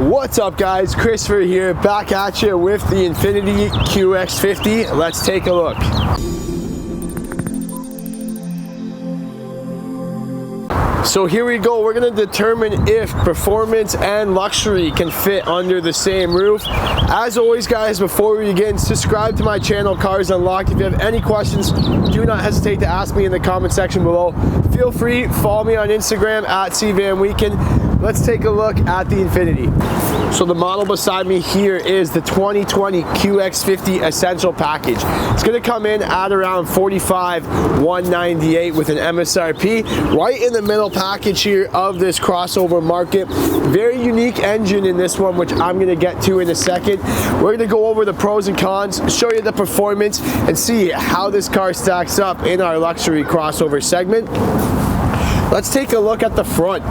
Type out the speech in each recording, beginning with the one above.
What's up guys, Christopher here, back at you with the Infiniti qx50. Let's take a look. So here we go, we're going to determine if performance and luxury can fit under the same roof. As always guys, before we begin, subscribe to my channel, Cars Unlocked. If you have any questions, do not hesitate to ask me in the comment section below. Feel free, follow me on Instagram at CVanWeekend. Let's take a look at the Infiniti. So the model beside me here is the 2020 qx50 Essential Package. It's going to come in at around $45,198 with an MSRP. Right in the middle package here of this crossover market. Very unique engine in this one, which I'm going to get to in a second. We're going to go over the pros and cons, show you the performance, and see how this car stacks up in our luxury crossover segment. Let's take a look at the front.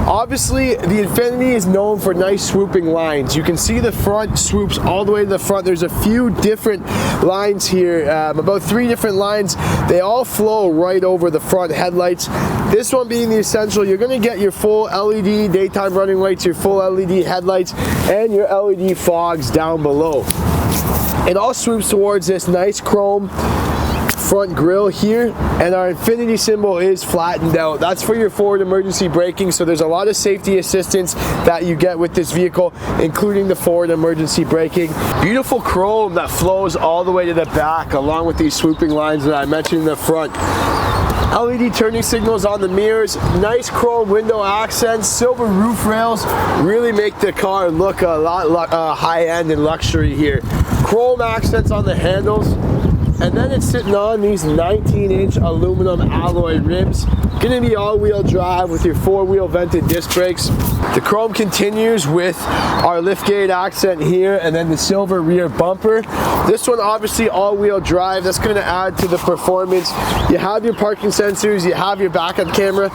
Obviously, the Infiniti is known for nice swooping lines. You can see the front swoops all the way to the front. There's a few different lines here, about 3 different lines. They all flow right over the front headlights. This one being the Essential, you're going to get your full LED daytime running lights, your full LED headlights, and your LED fogs down below. It all swoops towards this nice chrome front grille here, and our Infiniti symbol is flattened out. That's for your forward emergency braking, so there's a lot of safety assistance that you get with this vehicle, including the forward emergency braking. Beautiful chrome that flows all the way to the back, along with these swooping lines that I mentioned in the front. LED turning signals on the mirrors, nice chrome window accents, silver roof rails really make the car look a lot high-end and luxury here. Chrome accents on the handles. And then it's sitting on these 19-inch aluminum alloy ribs. Gonna be all-wheel drive with your 4-wheel vented disc brakes. The chrome continues with our liftgate accent here, and then the silver rear bumper. This one obviously all-wheel drive. That's gonna add to the performance. You have your parking sensors, you have your backup camera.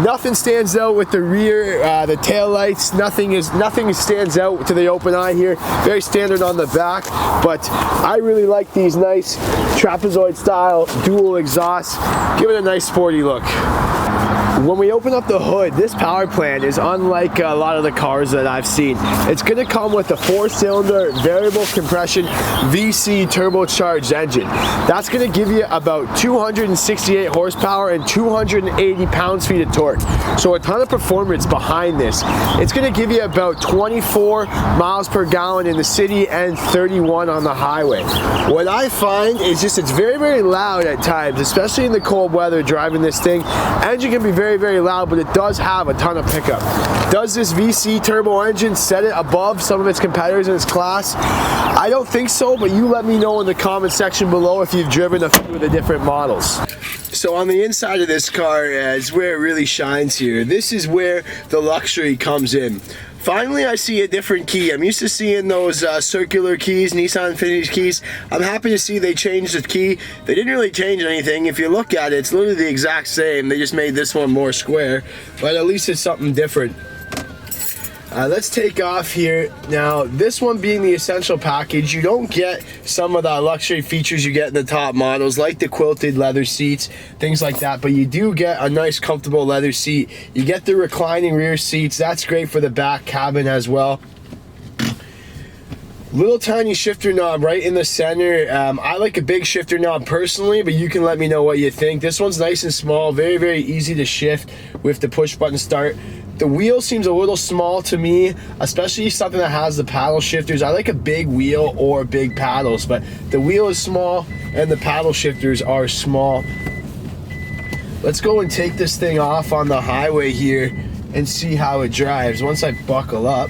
Nothing stands out with the rear, the tail lights. Nothing stands out to the open eye here. Very standard on the back, but I really like these nice trapezoid style dual exhausts. Give it a nice sporty look. When we open up the hood, this power plant is unlike a lot of the cars that I've seen. It's going to come with a 4-cylinder variable compression VC turbocharged engine. That's going to give you about 268 horsepower and 280 pounds-feet of torque. So a ton of performance behind this. It's going to give you about 24 miles per gallon in the city and 31 on the highway. What I find is just it's very, very loud at times, especially in the cold weather driving this thing. Engine can be very, very loud, but it does have a ton of pickup. Does this VC turbo engine set it above some of its competitors in its class? I don't think so, but you let me know in the comment section below if you've driven a few of the different models. So on the inside of this car is where it really shines here. This is where the luxury comes in. Finally, I see a different key. I'm used to seeing those circular keys, Nissan Infiniti keys. I'm happy to see they changed the key. They didn't really change anything. If you look at it, it's literally the exact same. They just made this one more square, but at least it's something different. Let's take off here. Now, this one being the Essential Package, you don't get some of the luxury features you get in the top models, like the quilted leather seats, things like that, but you do get a nice comfortable leather seat. You get the reclining rear seats. That's great for the back cabin as well. Little tiny shifter knob right in the center. I like a big shifter knob personally, but you can let me know what you think. This one's nice and small, very, very easy to shift with the push button start. The wheel seems a little small to me, especially something that has the paddle shifters. I like a big wheel or big paddles, but the wheel is small and the paddle shifters are small. Let's go and take this thing off on the highway here and see how it drives once I buckle up.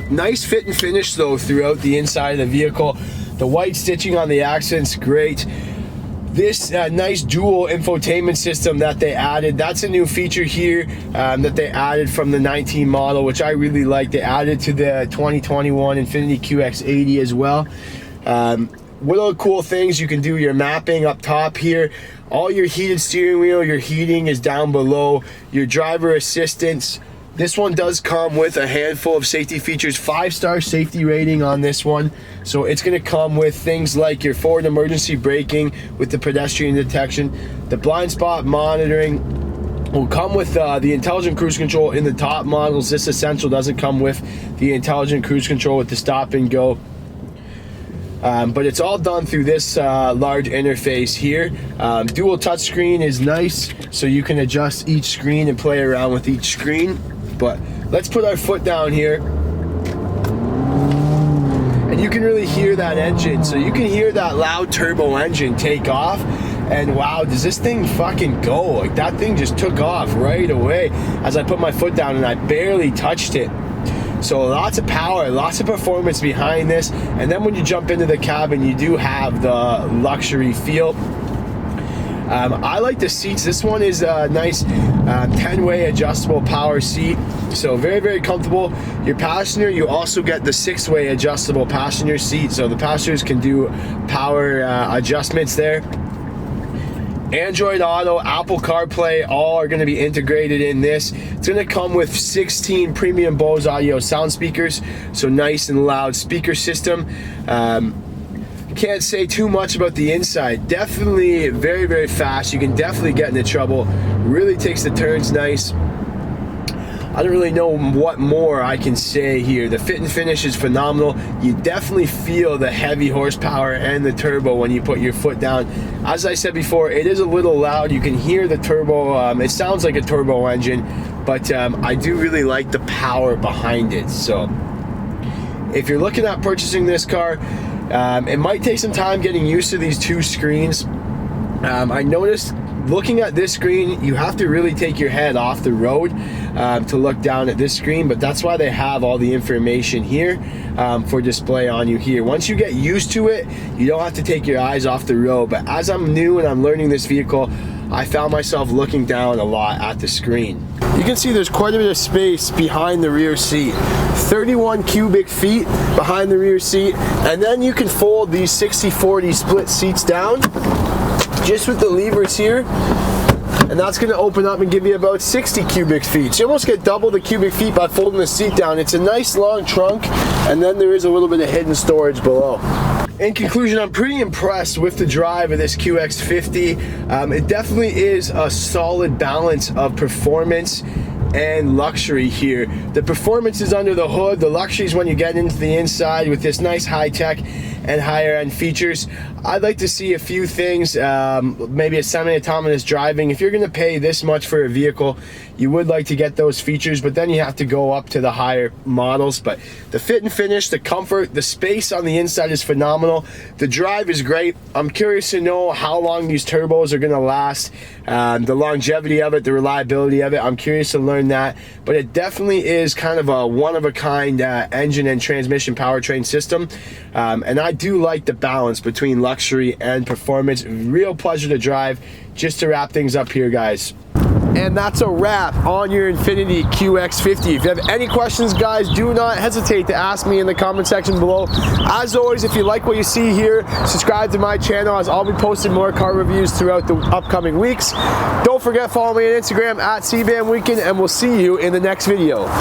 Nice fit and finish though throughout the inside of the vehicle. The white stitching on the accent's great. This nice dual infotainment system that they added, that's a new feature here that they added from the 19 model, which I really like. They added to the 2021 Infiniti QX80 as well. Little cool things, you can do your mapping up top here. All your heated steering wheel, your heating is down below. Your driver assistance. This one does come with a handful of safety features, 5-star safety rating on this one. So it's gonna come with things like your forward emergency braking with the pedestrian detection, the blind spot monitoring, will come with the intelligent cruise control in the top models. This Essential doesn't come with the intelligent cruise control with the stop and go. But it's all done through this large interface here. Dual touchscreen is nice, so you can adjust each screen and play around with each screen. But let's put our foot down here. And you can really hear that engine. So you can hear that loud turbo engine take off. And wow, does this thing fucking go? Like, that thing just took off right away as I put my foot down, and I barely touched it. So lots of power, lots of performance behind this. And then when you jump into the cabin, you do have the luxury feel. I like the seats. This one is a nice 10-way adjustable power seat. So very, very comfortable. Your passenger, you also get the 6-way adjustable passenger seat. So the passengers can do power adjustments there. Android Auto, Apple CarPlay, all are going to be integrated in this. It's going to come with 16 premium Bose audio sound speakers, so nice and loud speaker system. Can't say too much about the inside. Definitely very, very fast. You can definitely get into trouble. Really takes the turns nice. I don't really know what more I can say here. The fit and finish is phenomenal. You definitely feel the heavy horsepower and the turbo when you put your foot down. As I said before, it is a little loud. You can hear the turbo. It sounds like a turbo engine, but I do really like the power behind it. So if you're looking at purchasing this car, it might take some time getting used to these two screens. I noticed looking at this screen, you have to really take your head off the road to look down at this screen, but that's why they have all the information here for display on you here. Once you get used to it, you don't have to take your eyes off the road. But as I'm new and I'm learning this vehicle, I found myself looking down a lot at the screen. You can see there's quite a bit of space behind the rear seat. 31 cubic feet behind the rear seat, and then you can fold these 60-40 split seats down just with the levers here, and that's going to open up and give you about 60 cubic feet. So you almost get double the cubic feet by folding the seat down. It's a nice long trunk, and then there is a little bit of hidden storage below. In conclusion, I'm pretty impressed with the drive of this QX50. It definitely is a solid balance of performance and luxury here. The performance is under the hood. The luxury is when you get into the inside with this nice high-tech and higher end features. I'd like to see a few things, maybe a semi-autonomous driving. If you're going to pay this much for a vehicle, you would like to get those features, but then you have to go up to the higher models. But the fit and finish, the comfort, the space on the inside is phenomenal. The drive is great. I'm curious to know how long these turbos are going to last, the longevity of it, the reliability of it. I'm curious to learn that, but it definitely is kind of a one-of-a-kind engine and transmission powertrain system, and I do like the balance between luxury and performance. Real pleasure to drive. Just to wrap things up here, guys. And that's a wrap on your Infiniti QX50. If you have any questions, guys, do not hesitate to ask me in the comment section below. As always, if you like what you see here, subscribe to my channel, as I'll be posting more car reviews throughout the upcoming weeks. Don't forget, follow me on Instagram at CVAMWeekend, and we'll see you in the next video.